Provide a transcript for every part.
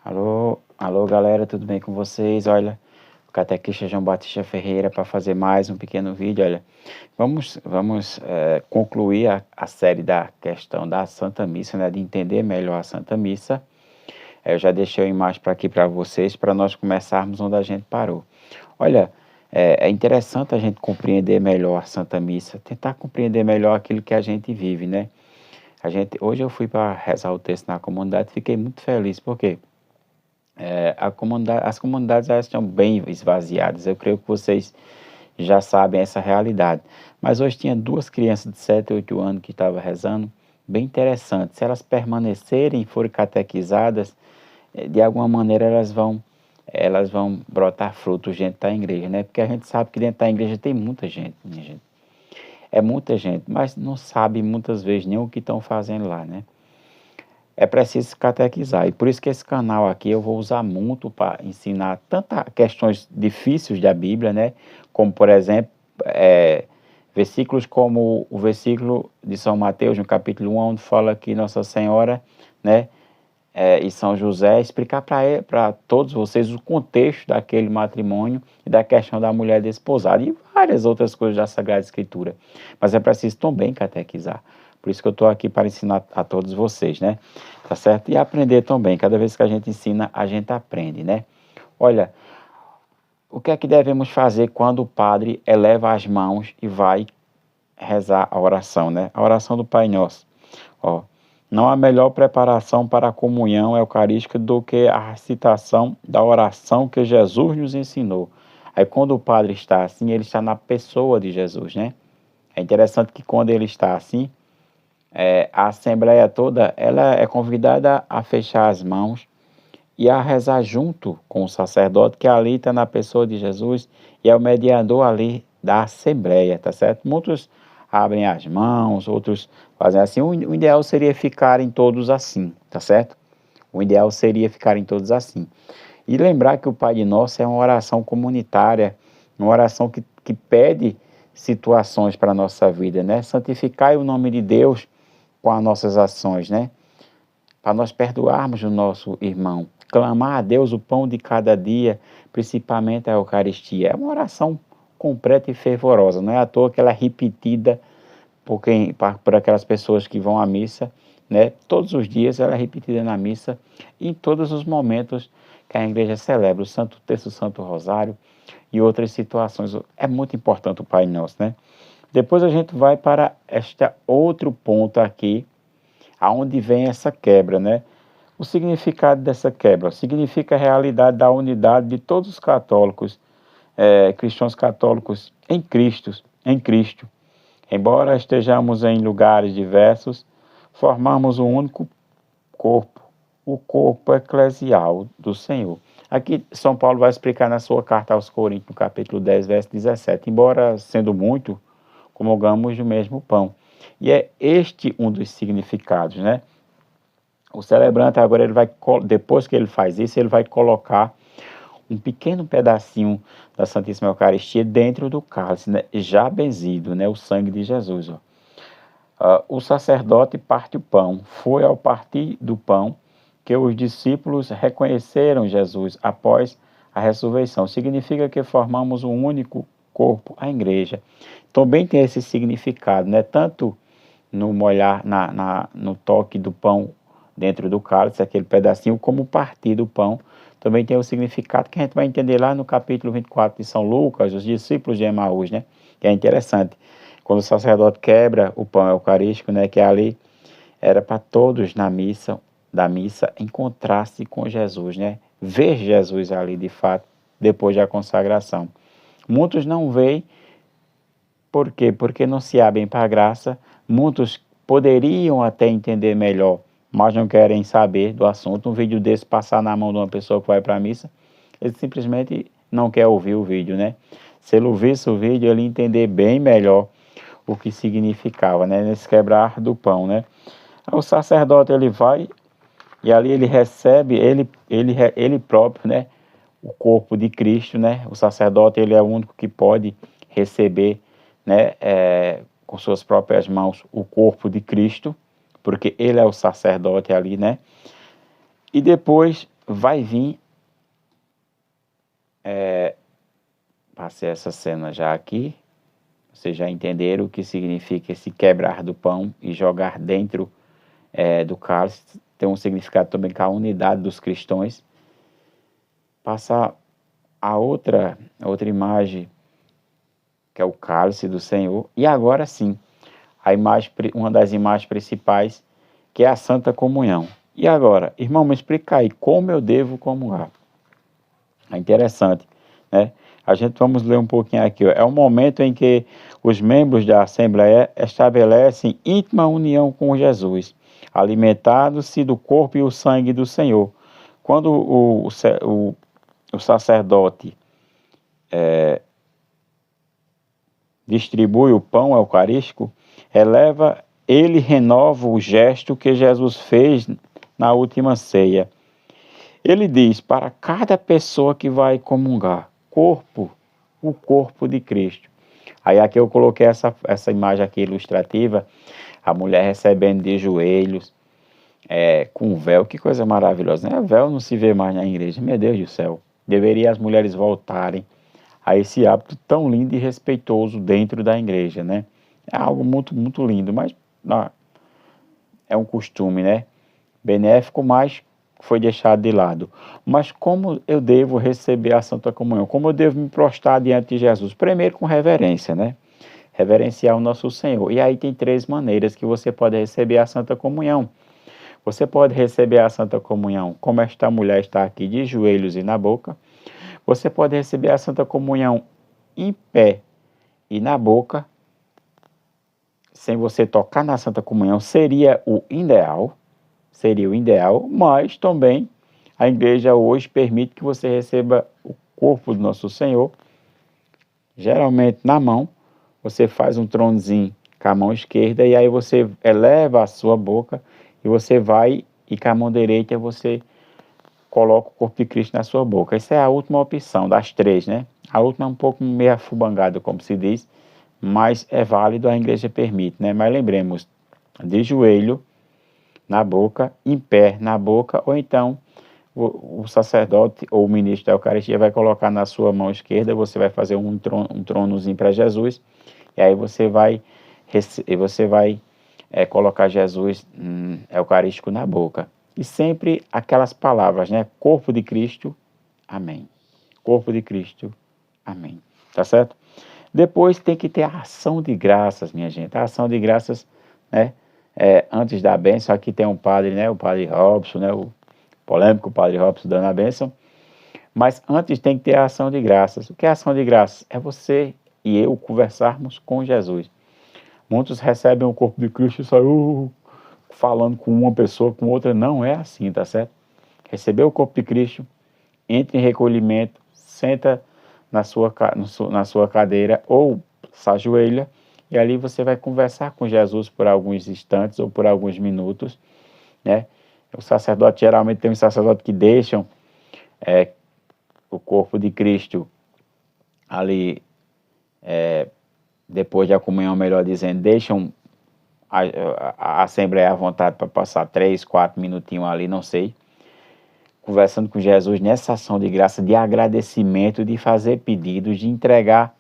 Alô, alô galera, tudo bem com vocês? Olha, o catequista João Batista Ferreira para fazer mais um pequeno vídeo. Olha, vamos concluir a série da questão da Santa Missa, né, de entender melhor a Santa Missa. Eu já deixei a imagem para aqui para vocês, para nós começarmos onde a gente parou. Olha, é interessante a gente compreender melhor a Santa Missa, tentar compreender melhor aquilo que a gente vive, né? Hoje eu fui para rezar o texto na comunidade e fiquei muito feliz, porque as comunidades elas estão bem esvaziadas. Eu creio que vocês já sabem essa realidade. Mas hoje tinha duas crianças de 7 e 8 anos que estavam rezando, bem interessante. Se elas permanecerem e forem catequizadas, de alguma maneira elas vão brotar frutos dentro da igreja, né? Porque a gente sabe que dentro da igreja tem muita gente, minha gente. É muita gente, mas não sabe muitas vezes nem o que estão fazendo lá, né? É preciso catequizar. E por isso que esse canal aqui eu vou usar muito para ensinar tantas questões difíceis da Bíblia, né? Como, por exemplo, versículos como o versículo de São Mateus, no capítulo 1, onde fala que Nossa Senhora, né? E São José, explicar para todos vocês o contexto daquele matrimônio e da questão da mulher desposada e várias outras coisas da Sagrada Escritura. Mas é preciso também catequizar. Por isso que eu estou aqui para ensinar a todos vocês, né? Tá certo? E aprender também. Cada vez que a gente ensina, a gente aprende, né? Olha, o que é que devemos fazer quando o padre eleva as mãos e vai rezar a oração, né? A oração do Pai Nosso. Ó, não há melhor preparação para a comunhão eucarística do que a recitação da oração que Jesus nos ensinou. Aí quando o padre está assim, ele está na pessoa de Jesus, né? É interessante que quando ele está assim, a assembleia toda ela é convidada a fechar as mãos e a rezar junto com o sacerdote que ali está na pessoa de Jesus e é o mediador ali da assembleia, tá certo? Muitos abrem as mãos, outros fazem assim. O ideal seria ficarem todos assim, tá certo? O ideal seria ficarem todos assim. E lembrar que o Pai de Nosso é uma oração comunitária, uma oração que pede situações para a nossa vida, né? Santificai o nome de Deus com as nossas ações, né? Para nós perdoarmos o nosso irmão, clamar a Deus o pão de cada dia, principalmente a Eucaristia. É uma oração completa e fervorosa, não é à toa que ela é repetida por aquelas pessoas que vão à missa, né? Todos os dias ela é repetida na missa, e em todos os momentos que a igreja celebra o Santo Terço, o Santo Rosário e outras situações. É muito importante o Pai Nosso, né? Depois a gente vai para este outro ponto aqui, aonde vem essa quebra, né? O significado dessa quebra significa a realidade da unidade de todos os católicos, cristãos católicos em Cristo. Embora estejamos em lugares diversos, formamos um único corpo, o corpo eclesial do Senhor. Aqui São Paulo vai explicar na sua carta aos Coríntios, no capítulo 10, verso 17. Embora sendo muito, comungamos do mesmo pão. E é este um dos significados, né? O celebrante agora, depois que ele faz isso, ele vai colocar um pequeno pedacinho da Santíssima Eucaristia dentro do cálice, né? Já benzido, né? O sangue de Jesus. Ó. O sacerdote parte o pão. Foi ao partir do pão que os discípulos reconheceram Jesus após a ressurreição. Significa que formamos um único corpo, a igreja. Também tem esse significado, né? Tanto no molhar, no toque do pão dentro do cálice, aquele pedacinho, como partir do pão, também tem o significado que a gente vai entender lá no capítulo 24 de São Lucas, os discípulos de Emaús, né? Que é interessante. Quando o sacerdote quebra o pão eucarístico, né? Que ali era para todos da missa, encontrar-se com Jesus, né? Ver Jesus ali de fato, depois da consagração. Muitos não veem, por quê? Porque não se abrem para a graça. Muitos poderiam até entender melhor, mas não querem saber do assunto. Um vídeo desse passar na mão de uma pessoa que vai para a missa, ele simplesmente não quer ouvir o vídeo, né? Se ele ouvisse o vídeo, ele ia entender bem melhor o que significava, né? Nesse quebrar do pão, né? O sacerdote, ele vai e ali ele recebe, ele próprio, né? O corpo de Cristo, né? O sacerdote, ele é o único que pode receber, né? Com suas próprias mãos o corpo de Cristo, porque ele é o sacerdote ali, né? E depois vai vir, passei essa cena já aqui, vocês já entenderam o que significa esse quebrar do pão e jogar dentro do cálice, tem um significado também com a unidade dos cristãos. Passa a outra imagem, que é o cálice do Senhor, e agora sim, uma das imagens principais, que é a Santa Comunhão. E agora, irmão, me explica aí, como eu devo comungar? É interessante, né? A gente vamos ler um pouquinho aqui. Ó. É o momento em que os membros da Assembleia estabelecem íntima união com Jesus, alimentados-se do corpo e o sangue do Senhor. Quando o sacerdote distribui o pão eucarístico, ele renova o gesto que Jesus fez na última ceia. Ele diz para cada pessoa que vai comungar, o corpo de Cristo. Aí aqui eu coloquei essa imagem aqui ilustrativa, a mulher recebendo de joelhos, com véu, que coisa maravilhosa, né? Véu não se vê mais na igreja, meu Deus do céu. Deveria as mulheres voltarem a esse hábito tão lindo e respeitoso dentro da igreja, né? É algo muito, muito lindo, mas é um costume, né? Benéfico, mas foi deixado de lado. Mas como eu devo receber a Santa Comunhão? Como eu devo me prostrar diante de Jesus? Primeiro com reverência, né? Reverenciar o nosso Senhor. E aí tem 3 maneiras que você pode receber a Santa Comunhão. Você pode receber a Santa Comunhão como esta mulher está aqui, de joelhos e na boca. Você pode receber a Santa Comunhão em pé e na boca, sem você tocar na Santa Comunhão, seria o ideal, mas também a igreja hoje permite que você receba o corpo do nosso Senhor, geralmente na mão, você faz um tronozinho com a mão esquerda e aí você eleva a sua boca e você vai e com a mão direita você coloca o corpo de Cristo na sua boca. Essa é a última opção das 3, né? A última é um pouco meio afubangada, como se diz, mas é válido, a igreja permite, né? Mas lembremos, de joelho na boca, em pé na boca, ou então o sacerdote ou o ministro da Eucaristia vai colocar na sua mão esquerda, você vai fazer um tronozinho para Jesus, e aí você vai colocar Jesus eucarístico na boca. E sempre aquelas palavras, né? Corpo de Cristo, amém. Corpo de Cristo, amém. Tá certo? Depois tem que ter a ação de graças, minha gente. A ação de graças, né? Antes da bênção, aqui tem um padre, né? O padre Robson, né? O polêmico padre Robson dando a bênção. Mas antes tem que ter a ação de graças. O que é a ação de graças? É você e eu conversarmos com Jesus. Muitos recebem o corpo de Cristo e saem falando com uma pessoa, com outra. Não é assim, tá certo? Recebeu o corpo de Cristo, entre em recolhimento, senta na sua cadeira ou se ajoelha e ali você vai conversar com Jesus por alguns instantes ou por alguns minutos, né? O sacerdote, geralmente tem um sacerdote que deixam o corpo de Cristo ali, depois da comunhão, melhor dizendo, deixam a Assembleia à vontade para passar 3, 4 minutinhos ali, não sei, conversando com Jesus nessa ação de graça, de agradecimento, de fazer pedidos, de entregar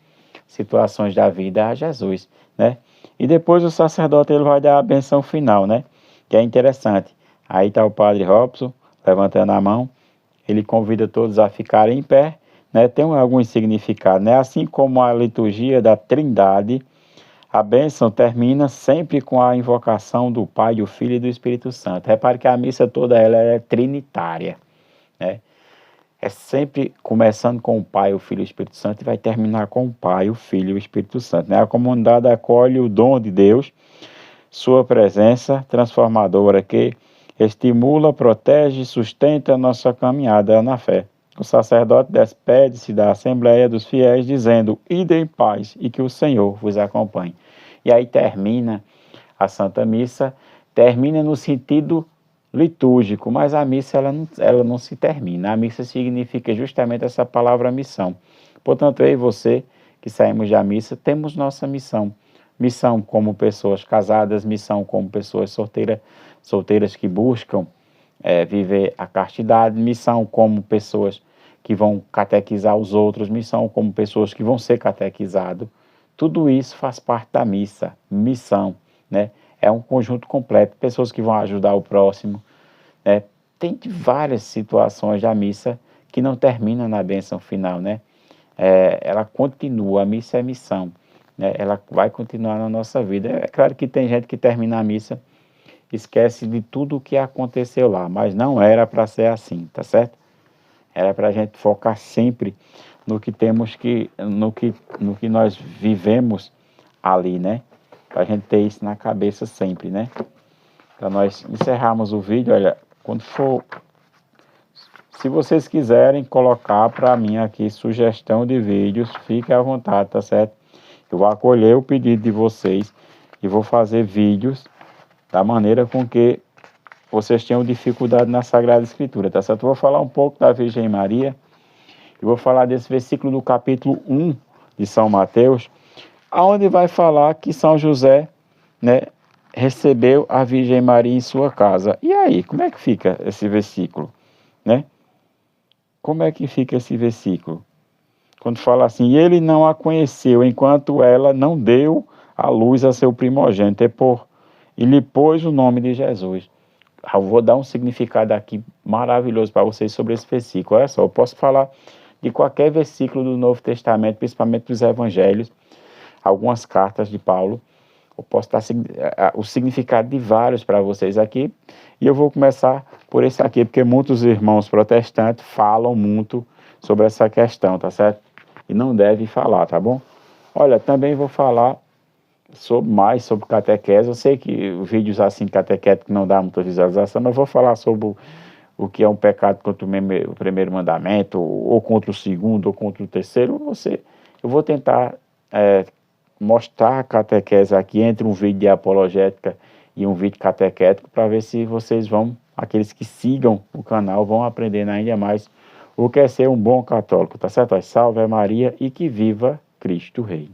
situações da vida a Jesus, né? E depois o sacerdote ele vai dar a benção final, né? Que é interessante. Aí está o padre Robson levantando a mão, ele convida todos a ficarem em pé, né? Tem algum significado, né? Assim como a liturgia da Trindade, a bênção termina sempre com a invocação do Pai, do Filho e do Espírito Santo. Repare que a missa toda ela é trinitária, né? É sempre começando com o Pai, o Filho e o Espírito Santo e vai terminar com o Pai, o Filho e o Espírito Santo, né? A comunidade acolhe o dom de Deus, sua presença transformadora que estimula, protege e sustenta a nossa caminhada na fé. O sacerdote despede-se da Assembleia dos Fiéis dizendo: ide em paz e que o Senhor vos acompanhe. E aí termina a Santa Missa, termina no sentido litúrgico, mas a missa ela não se termina. A missa significa justamente essa palavra missão. Portanto, eu e você que saímos da missa temos nossa missão. Missão como pessoas casadas, missão como pessoas solteiras que buscam viver a castidade, missão como pessoas que vão catequizar os outros, missão como pessoas que vão ser catequizados. Tudo isso faz parte da missão, né? É um conjunto completo, pessoas que vão ajudar o próximo, né? Tem várias situações da missa que não termina na bênção final, né? Ela continua, a missa é missão, né? Ela vai continuar na nossa vida. É claro que tem gente que termina a missa, esquece de tudo o que aconteceu lá, mas não era para ser assim, tá certo? Era para a gente focar sempre no que temos que, no que nós vivemos ali, né? Para a gente ter isso na cabeça sempre, né? Para nós encerrarmos o vídeo, olha, quando for, se vocês quiserem colocar para mim aqui sugestão de vídeos, fique à vontade, tá certo? Eu vou acolher o pedido de vocês e vou fazer vídeos da maneira com que vocês tenham dificuldade na Sagrada Escritura, tá certo? Eu vou falar um pouco da Virgem Maria, eu vou falar desse versículo do capítulo 1 de São Mateus, onde vai falar que São José, né, recebeu a Virgem Maria em sua casa. E aí, como é que fica esse versículo, né? Como é que fica esse versículo? Quando fala assim, e ele não a conheceu, enquanto ela não deu a luz a seu primogênito, e lhe pôs o nome de Jesus. Eu vou dar um significado aqui maravilhoso para vocês sobre esse versículo. Olha só, eu posso falar de qualquer versículo do Novo Testamento, principalmente dos Evangelhos, algumas cartas de Paulo. Eu posso dar o significado de vários para vocês aqui. E eu vou começar por esse aqui, porque muitos irmãos protestantes falam muito sobre essa questão, tá certo? E não deve falar, tá bom? Olha, também vou falar mais sobre catequese. Eu sei que vídeos assim catequéticos não dá muita visualização, mas eu vou falar sobre o que é um pecado contra o primeiro mandamento, ou contra o segundo, ou contra o terceiro. Eu vou tentar mostrar a catequese aqui entre um vídeo de apologética e um vídeo catequético, para ver se vocês aqueles que sigam o canal, vão aprender ainda mais o que é ser um bom católico, tá certo? Salve Maria e que viva Cristo Rei.